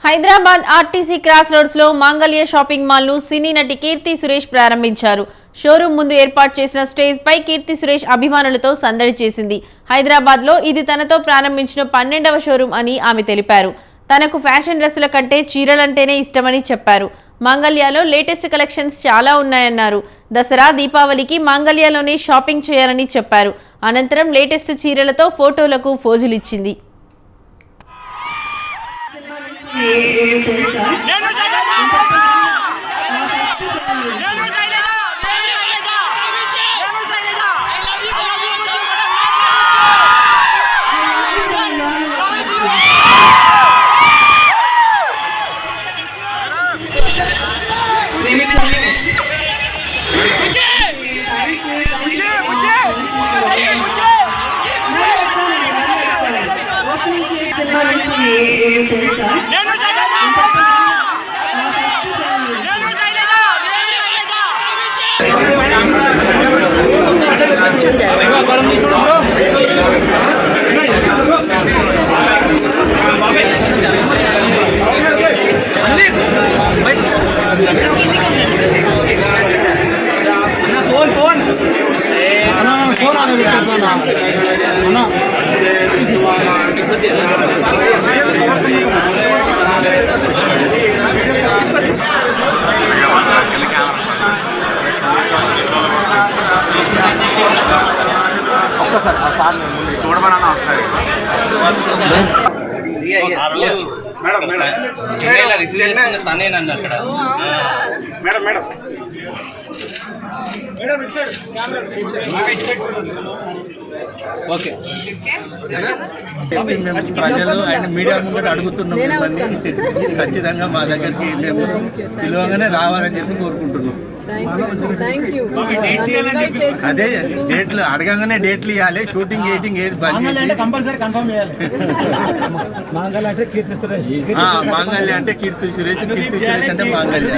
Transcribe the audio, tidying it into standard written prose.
Hyderabad RTC cross roads లో మాంగళ్య shopping mall ను సినీ నటి కీర్తి సురేష్ ప్రారంభించారు. షోరూం ముందు ఏర్పాటు చేసిన స్టేజ్ పై కీర్తి సురేష్ అభిమానులతో సందడి చేసింది. హైదరాబాద్ లో ఇది తనతో ప్రారంభించిన 12వ షోరూం అని ఆమె తెలిపారు. తనకు ఫ్యాషన్ డ్రెస్సుల కంటే చీరలంటేనే ఇష్టమని చెప్పారు. మాంగళ్యలో లేటెస్ట్ కలెక్షన్స్ చాలా ఉన్నాయన్నారు. దసరా, దీపావళికి మాంగళ్యలోనే షాపింగ్ చేయాలని చెప్పారు. అనంతరం లేటెస్ట్ చీరలతో ఫోటోలకు ఫోజులిచ్చింది. చూడమన్నా ఒకసారి తనేనండి అక్కడ మేడం మేడం ఓకే ప్రజలు అండ్ మీడియా ముందు అడుగుతున్నాం మిమ్మల్ని ఖచ్చితంగా మా దగ్గరికి మేము పిలువగానే రావాలని చెప్పి కోరుకుంటున్నాం. అదే డేట్లు అడగంగానే డేట్లు ఇవ్వాలి. షూటింగ్ ఎయిటింగ్ ఏది కంపల్సరీ కన్ఫర్మ్ చేయాలి. మాంగళ్య అంటే కీర్తి సురేష్, మాంగళ్య అంటే కీర్తి సురేష్, కీర్తి సురేష్ అంటే మాంగళ్య.